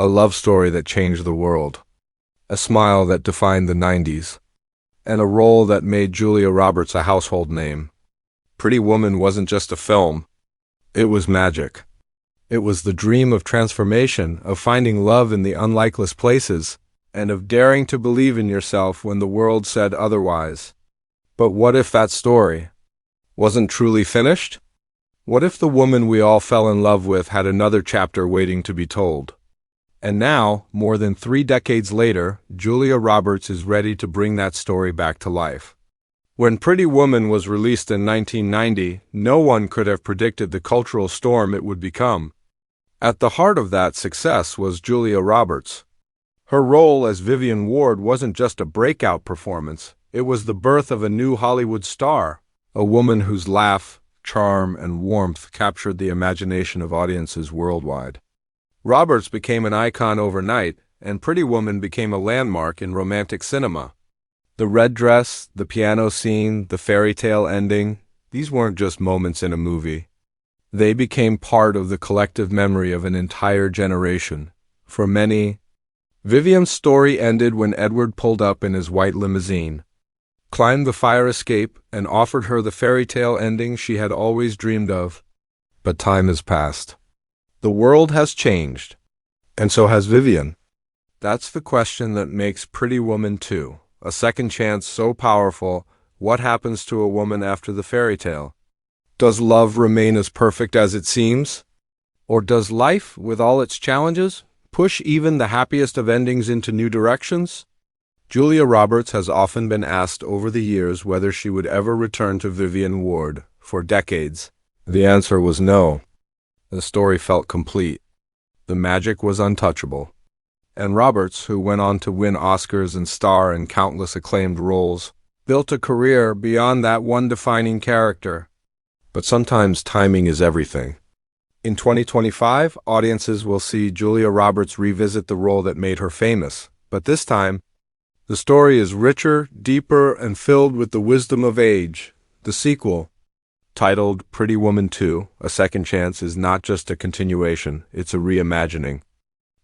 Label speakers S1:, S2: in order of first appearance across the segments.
S1: A love story that changed the world. A smile that defined the 90s. And a role that made Julia Roberts a household name. Pretty Woman wasn't just a film. It was magic. It was the dream of transformation, of finding love in the unlikeless places, and of daring to believe in yourself when the world said otherwise. But what if that story wasn't truly finished? What if the woman we all fell in love with had another chapter waiting to be told? And now, more than 3 decades later, Julia Roberts is ready to bring that story back to life. When Pretty Woman was released in 1990, no one could have predicted the cultural storm it would become. At the heart of that success was Julia Roberts. Her role as Vivian Ward wasn't just a breakout performance, it was the birth of a new Hollywood star, a woman whose laugh, charm, and warmth captured the imagination of audiences worldwide. Roberts became an icon overnight, and Pretty Woman became a landmark in romantic cinema. The red dress, the piano scene, the fairy tale ending, these weren't just moments in a movie. They became part of the collective memory of an entire generation. For many, Vivian's story ended when Edward pulled up in his white limousine, climbed the fire escape, and offered her the fairy tale ending she had always dreamed of. But time has passed. The world has changed, and so has Vivian. That's the question that makes Pretty Woman 2 a second chance so powerful. What happens to a woman after the fairy tale? Does love remain as perfect as it seems? Or does life, with all its challenges, push even the happiest of endings into new directions? Julia Roberts has often been asked over the years whether she would ever return to Vivian Ward. For decades, the answer was no. The story felt complete. The magic was untouchable. And Roberts, who went on to win Oscars and star in countless acclaimed roles, built a career beyond that one defining character. But sometimes timing is everything. In 2025, audiences will see Julia Roberts revisit the role that made her famous. But this time, the story is richer, deeper, and filled with the wisdom of age. The sequel, titled Pretty Woman 2, A Second Chance, is not just a continuation, it's a reimagining.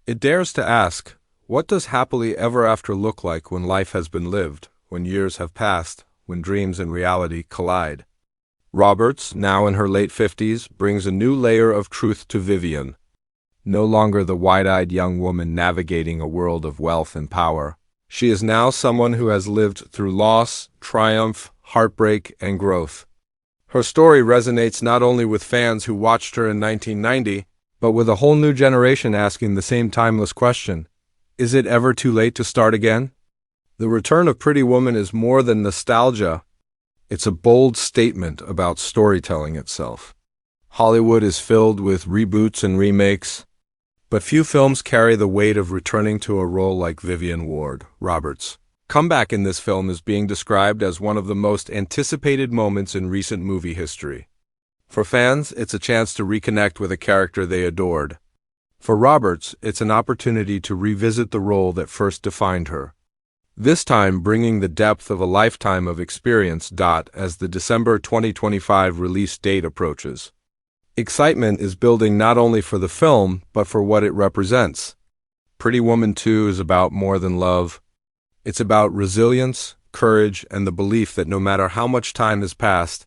S1: It dares to ask, what does happily ever after look like when life has been lived, when years have passed, when dreams and reality collide? Roberts, now in her late 50s, brings a new layer of truth to Vivian. No longer the wide-eyed young woman navigating a world of wealth and power. She is now someone who has lived through loss, triumph, heartbreak, and growth. Her story resonates not only with fans who watched her in 1990, but with a whole new generation asking the same timeless question: is it ever too late to start again? The return of Pretty Woman is more than nostalgia. It's a bold statement about storytelling itself. Hollywood is filled with reboots and remakes, but few films carry the weight of returning to a role like Vivian Ward. Roberts' comeback in this film is being described as one of the most anticipated moments in recent movie history. For fans, it's a chance to reconnect with a character they adored. For Roberts, it's an opportunity to revisit the role that first defined her. This time bringing the depth of a lifetime of experience. As the December 2025 release date approaches, excitement is building not only for the film, but for what it represents. Pretty Woman 2 is about more than love. It's about resilience, courage, and the belief that no matter how much time has passed,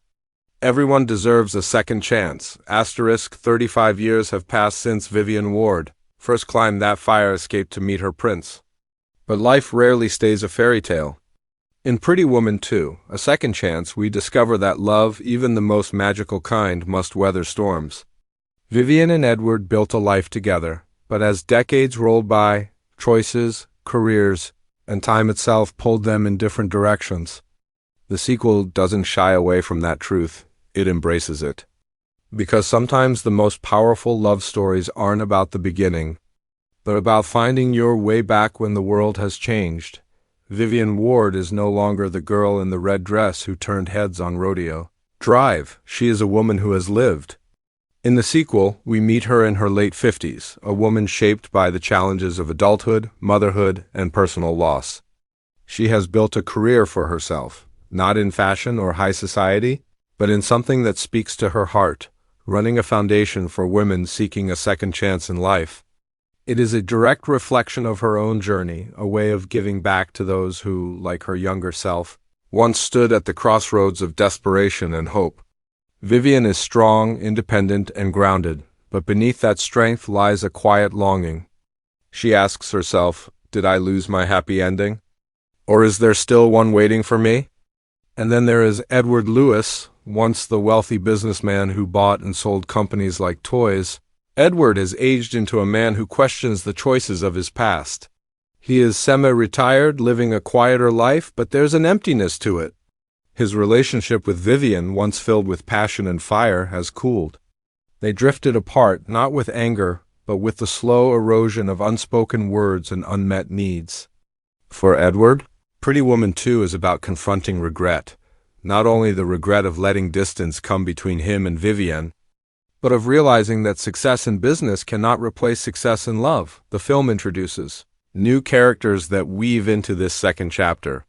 S1: everyone deserves a second chance. 35 years have passed since Vivian Ward first climbed that fire escape to meet her prince. But life rarely stays a fairy tale. In Pretty Woman 2, A Second Chance, we discover that love, even the most magical kind, must weather storms. Vivian and Edward built a life together, but as decades rolled by, choices, careers, and time itself pulled them in different directions. The sequel doesn't shy away from that truth, it embraces it. Because sometimes the most powerful love stories aren't about the beginning, but about finding your way back when the world has changed. Vivian Ward is no longer the girl in the red dress who turned heads on rodeo drive. She is a woman who has lived. In the sequel, we meet her in her late 50s, a woman shaped by the challenges of adulthood, motherhood, and personal loss. She has built a career for herself, not in fashion or high society, but in something that speaks to her heart, running a foundation for women seeking a second chance in life. It is a direct reflection of her own journey, a way of giving back to those who, like her younger self, once stood at the crossroads of desperation and hope. Vivian is strong, independent, and grounded, but beneath that strength lies a quiet longing. She asks herself, did I lose my happy ending? Or is there still one waiting for me? And then there is Edward Lewis, once the wealthy businessman who bought and sold companies like toys. Edward has aged into a man who questions the choices of his past. He is semi-retired, living a quieter life, but there's an emptiness to it. His relationship with Vivian, once filled with passion and fire, has cooled. They drifted apart, not with anger, but with the slow erosion of unspoken words and unmet needs. For Edward, Pretty Woman 2 is about confronting regret, not only the regret of letting distance come between him and Vivian, but of realizing that success in business cannot replace success in love. The film introduces new characters that weave into this second chapter.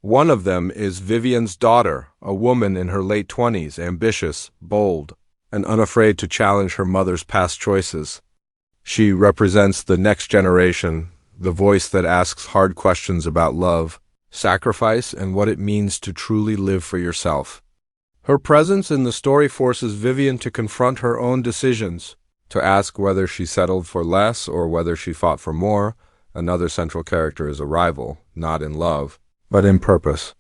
S1: One of them is Vivian's daughter, a woman in her late 20s, ambitious, bold, and unafraid to challenge her mother's past choices. She represents the next generation, the voice that asks hard questions about love, sacrifice, and what it means to truly live for yourself. Her presence in the story forces Vivian to confront her own decisions, to ask whether she settled for less or whether she fought for more. Another central character is a rival, not in love, but in purpose.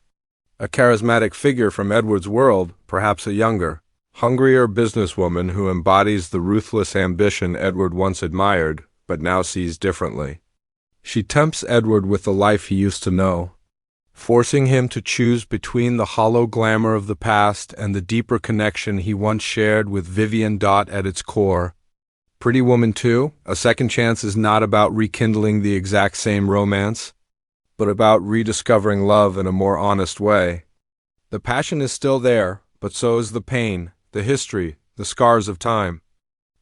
S1: A charismatic figure from Edward's world, perhaps a younger, hungrier businesswoman who embodies the ruthless ambition Edward once admired, but now sees differently. She tempts Edward with the life he used to know, forcing him to choose between the hollow glamour of the past and the deeper connection he once shared with Vivian. At its core, Pretty Woman 2, A Second Chance is not about rekindling the exact same romance, but about rediscovering love in a more honest way. The passion is still there, but so is the pain, the history, the scars of time.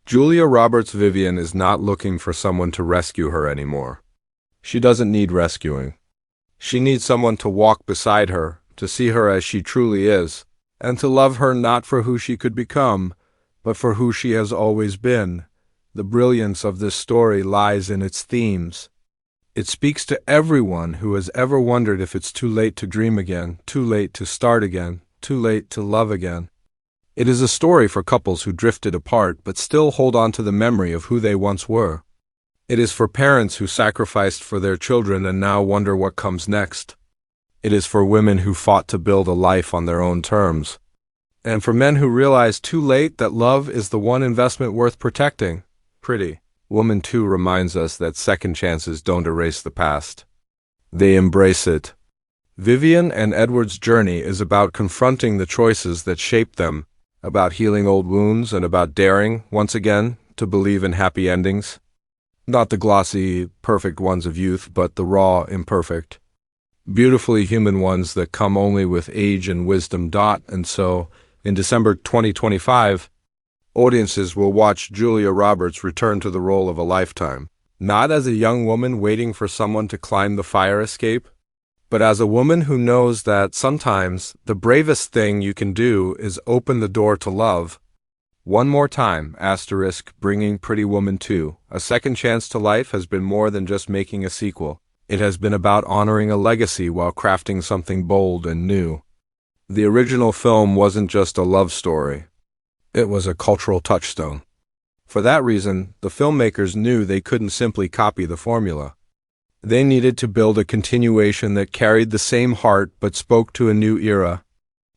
S1: Julia Roberts' Vivian is not looking for someone to rescue her anymore. She doesn't need rescuing. She needs someone to walk beside her, to see her as she truly is, and to love her not for who she could become, but for who she has always been. The brilliance of this story lies in its themes. It speaks to everyone who has ever wondered if it's too late to dream again, too late to start again, too late to love again. It is a story for couples who drifted apart but still hold on to the memory of who they once were. It is for parents who sacrificed for their children and now wonder what comes next. It is for women who fought to build a life on their own terms. And for men who realize too late that love is the one investment worth protecting. Pretty Woman 2 reminds us that second chances don't erase the past. They embrace it. Vivian and Edward's journey is about confronting the choices that shaped them, about healing old wounds, and about daring, once again, to believe in happy endings. Not the glossy, perfect ones of youth, but the raw, imperfect, beautifully human ones that come only with age and wisdom. And so, in December 2025, audiences will watch Julia Roberts return to the role of a lifetime, not as a young woman waiting for someone to climb the fire escape, but as a woman who knows that sometimes the bravest thing you can do is open the door to love. One more time, bringing Pretty Woman 2, A Second Chance to Life has been more than just making a sequel. It has been about honoring a legacy while crafting something bold and new. The original film wasn't just a love story. It was a cultural touchstone. For that reason, the filmmakers knew they couldn't simply copy the formula. They needed to build a continuation that carried the same heart but spoke to a new era.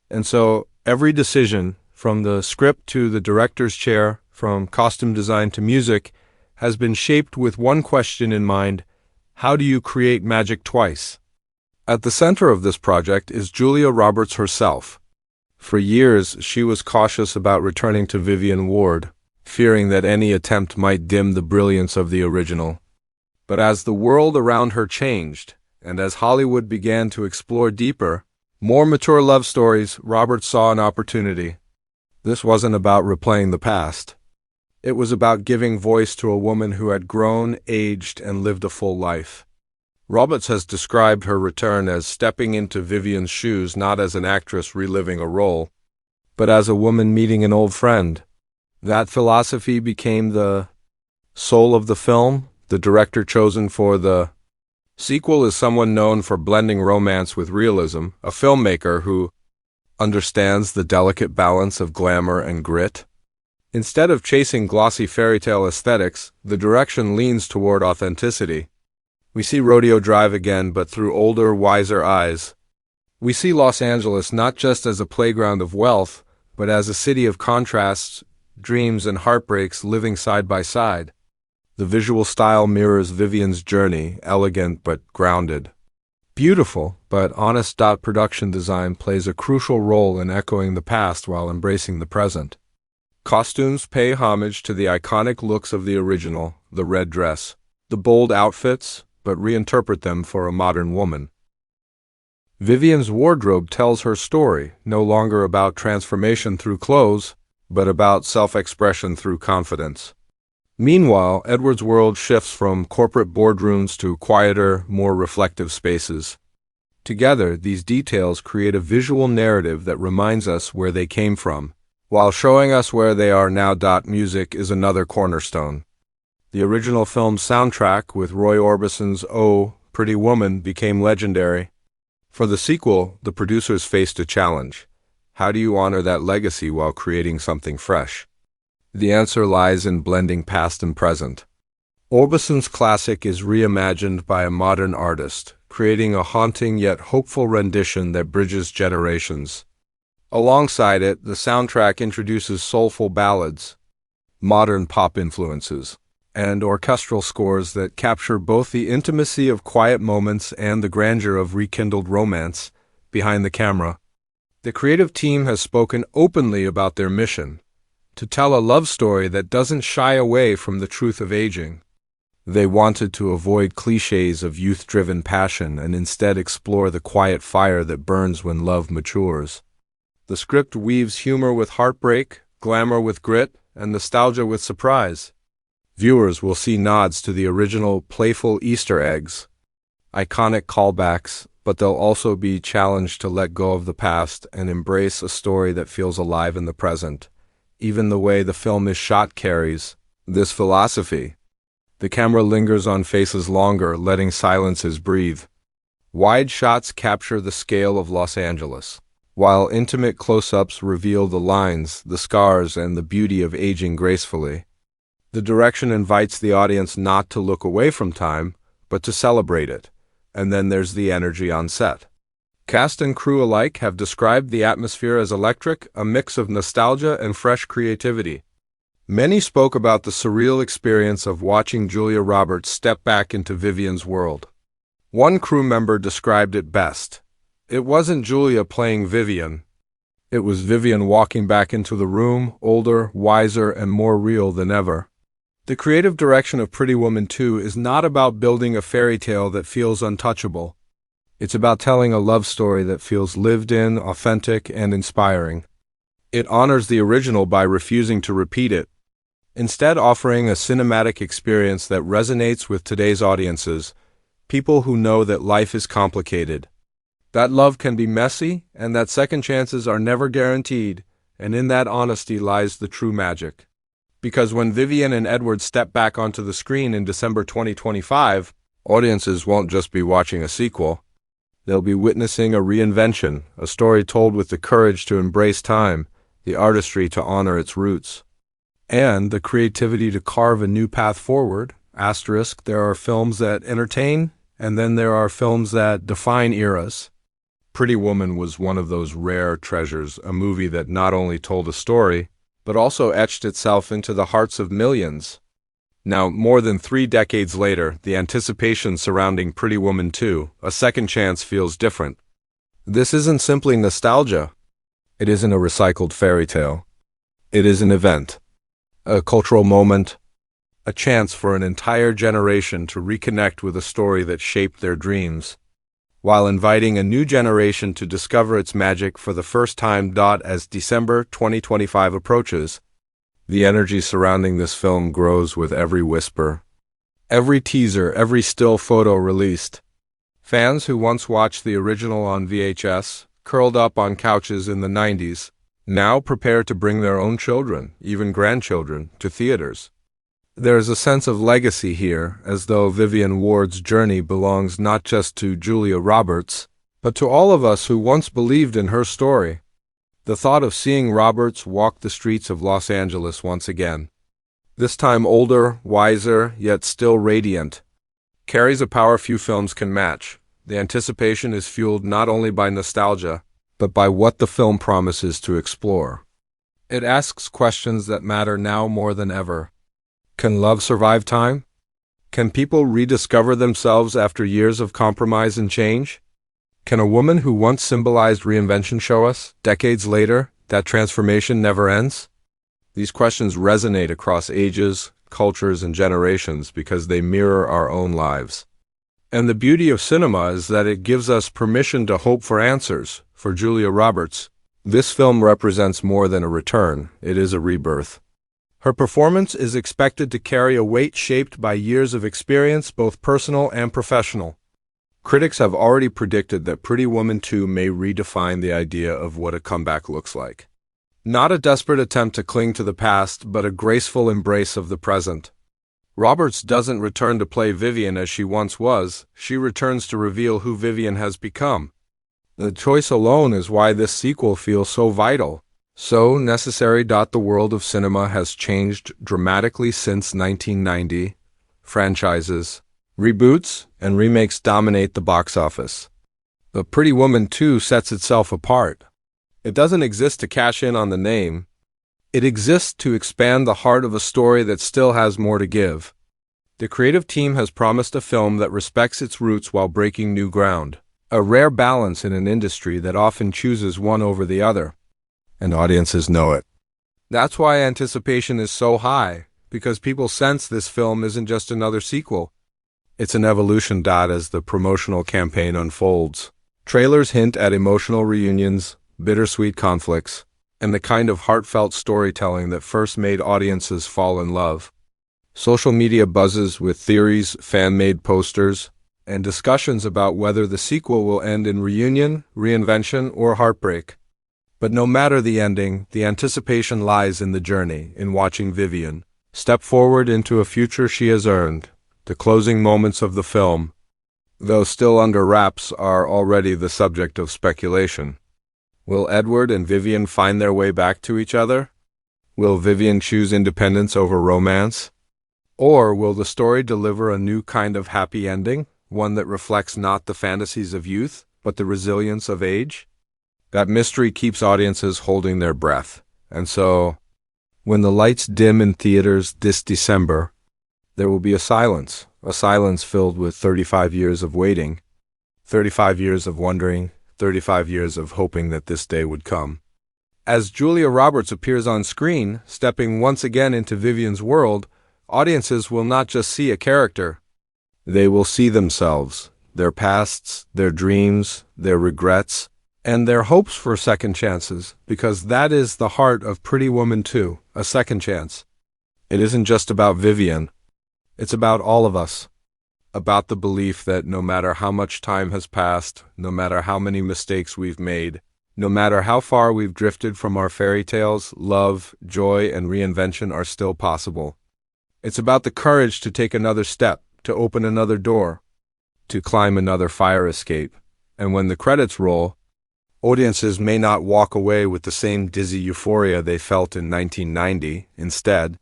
S1: And so, every decision, from the script to the director's chair, from costume design to music, has been shaped with one question in mind: how do you create magic twice? At the center of this project is Julia Roberts herself. For years, she was cautious about returning to Vivian Ward, fearing that any attempt might dim the brilliance of the original. But as the world around her changed, and as Hollywood began to explore deeper, more mature love stories, Roberts saw an opportunity. This wasn't about replaying the past. It was about giving voice to a woman who had grown, aged, and lived a full life. Roberts has described her return as stepping into Vivian's shoes not as an actress reliving a role, but as a woman meeting an old friend. That philosophy became the soul of the film, The director chosen for the sequel is someone known for blending romance with realism, a filmmaker who understands the delicate balance of glamour and grit. Instead of chasing glossy fairy tale aesthetics, the direction leans toward authenticity. We see Rodeo Drive again, but through older, wiser eyes. We see Los Angeles not just as a playground of wealth, but as a city of contrasts, dreams and heartbreaks living side by side. The visual style mirrors Vivian's journey, elegant but grounded. Beautiful but honest. Production design plays a crucial role in echoing the past while embracing the present. Costumes pay homage to the iconic looks of the original, the red dress, the bold outfits, but reinterpret them for a modern woman. Vivian's wardrobe tells her story, no longer about transformation through clothes, but about self-expression through confidence. Meanwhile, Edward's world shifts from corporate boardrooms to quieter, more reflective spaces. Together, these details create a visual narrative that reminds us where they came from, while showing us where they are now. Music is another cornerstone. The original film's soundtrack, with Roy Orbison's "Oh, Pretty Woman," became legendary. For the sequel, the producers faced a challenge. How do you honor that legacy while creating something fresh? The answer lies in blending past and present. Orbison's classic is reimagined by a modern artist, creating a haunting yet hopeful rendition that bridges generations. Alongside it, the soundtrack introduces soulful ballads, modern pop influences, and orchestral scores that capture both the intimacy of quiet moments and the grandeur of rekindled romance behind the camera. The creative team has spoken openly about their mission: to tell a love story that doesn't shy away from the truth of aging. They wanted to avoid cliches of youth-driven passion and instead explore the quiet fire that burns when love matures. The script weaves humor with heartbreak, glamour with grit, and nostalgia with surprise. Viewers will see nods to the original, playful Easter eggs, iconic callbacks, but they'll also be challenged to let go of the past and embrace a story that feels alive in the present. Even the way the film is shot carries this philosophy. The camera lingers on faces longer, letting silences breathe. Wide shots capture the scale of Los Angeles, while intimate close-ups reveal the lines, the scars, and the beauty of aging gracefully. The direction invites the audience not to look away from time, but to celebrate it. And then there's the energy on set. Cast and crew alike have described the atmosphere as electric, a mix of nostalgia and fresh creativity. Many spoke about the surreal experience of watching Julia Roberts step back into Vivian's world. One crew member described it best. It wasn't Julia playing Vivian. It was Vivian walking back into the room, older, wiser, and more real than ever. The creative direction of Pretty Woman 2 is not about building a fairy tale that feels untouchable. It's about telling a love story that feels lived in, authentic, and inspiring. It honors the original by refusing to repeat it, instead offering a cinematic experience that resonates with today's audiences, people who know that life is complicated, that love can be messy, and that second chances are never guaranteed, and in that honesty lies the true magic. Because when Vivian and Edward step back onto the screen in December 2025, audiences won't just be watching a sequel. They'll be witnessing a reinvention, a story told with the courage to embrace time, the artistry to honor its roots, and the creativity to carve a new path forward. Asterisk, there are films that entertain, and then there are films that define eras. Pretty Woman was one of those rare treasures, a movie that not only told a story, but also etched itself into the hearts of millions. Now, more than 3 decades later, the anticipation surrounding Pretty Woman 2, A Second Chance, feels different. This isn't simply nostalgia. It isn't a recycled fairy tale. It is an event, a cultural moment, a chance for an entire generation to reconnect with a story that shaped their dreams, while inviting a new generation to discover its magic for the first time. As December 2025 approaches, the energy surrounding this film grows with every whisper, every teaser, every still photo released. Fans who once watched the original on VHS, curled up on couches in the 90s, now prepare to bring their own children, even grandchildren, to theaters. There is a sense of legacy here, as though Vivian Ward's journey belongs not just to Julia Roberts, but to all of us who once believed in her story. The thought of seeing Roberts walk the streets of Los Angeles once again, this time older, wiser, yet still radiant, carries a power few films can match. The anticipation is fueled not only by nostalgia, but by what the film promises to explore. It asks questions that matter now more than ever. Can love survive time? Can people rediscover themselves after years of compromise and change? Can a woman who once symbolized reinvention show us, decades later, that transformation never ends? These questions resonate across ages, cultures, and generations because they mirror our own lives. And the beauty of cinema is that it gives us permission to hope for answers. For Julia Roberts, this film represents more than a return, it is a rebirth. Her performance is expected to carry a weight shaped by years of experience, both personal and professional. Critics have already predicted that Pretty Woman 2 may redefine the idea of what a comeback looks like. Not a desperate attempt to cling to the past, but a graceful embrace of the present. Roberts doesn't return to play Vivian as she once was, she returns to reveal who Vivian has become. The choice alone is why this sequel feels so vital, so necessary. The world of cinema has changed dramatically since 1990. Franchises, reboots, and remakes dominate the box office. But Pretty Woman 2 sets itself apart. It doesn't exist to cash in on the name. It exists to expand the heart of a story that still has more to give. The creative team has promised a film that respects its roots while breaking new ground, a rare balance in an industry that often chooses one over the other. And audiences know it. That's why anticipation is so high, because people sense this film isn't just another sequel. It's an evolution. As the promotional campaign unfolds, trailers hint at emotional reunions, bittersweet conflicts, and the kind of heartfelt storytelling that first made audiences fall in love. Social media buzzes with theories, fan-made posters, and discussions about whether the sequel will end in reunion, reinvention, or heartbreak. But no matter the ending, the anticipation lies in the journey, in watching Vivian step forward into a future she has earned. The closing moments of the film, though still under wraps, are already the subject of speculation. Will Edward and Vivian find their way back to each other? Will Vivian choose independence over romance? Or will the story deliver a new kind of happy ending, one that reflects not the fantasies of youth, but the resilience of age? That mystery keeps audiences holding their breath. And so, when the lights dim in theaters this December, there will be a silence filled with 35 years of waiting, 35 years of wondering, 35 years of hoping that this day would come. As Julia Roberts appears on screen, stepping once again into Vivian's world, audiences will not just see a character. They will see themselves, their pasts, their dreams, their regrets, and their hopes for second chances, because that is the heart of Pretty Woman 2, a second chance. It isn't just about Vivian. It's about all of us. About the belief that no matter how much time has passed, no matter how many mistakes we've made, no matter how far we've drifted from our fairy tales, love, joy, and reinvention are still possible. It's about the courage to take another step, to open another door, to climb another fire escape. And when the credits roll, audiences may not walk away with the same dizzy euphoria they felt in 1990. Instead,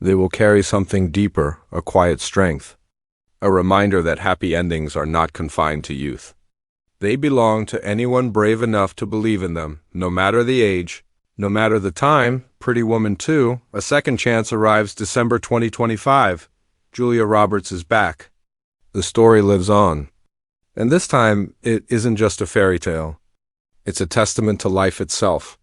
S1: they will carry something deeper, a quiet strength, a reminder that happy endings are not confined to youth. They belong to anyone brave enough to believe in them, no matter the age, no matter the time. Pretty Woman 2, A Second Chance arrives December 2025. Julia Roberts is back. The story lives on. And this time, it isn't just a fairy tale. It's a testament to life itself.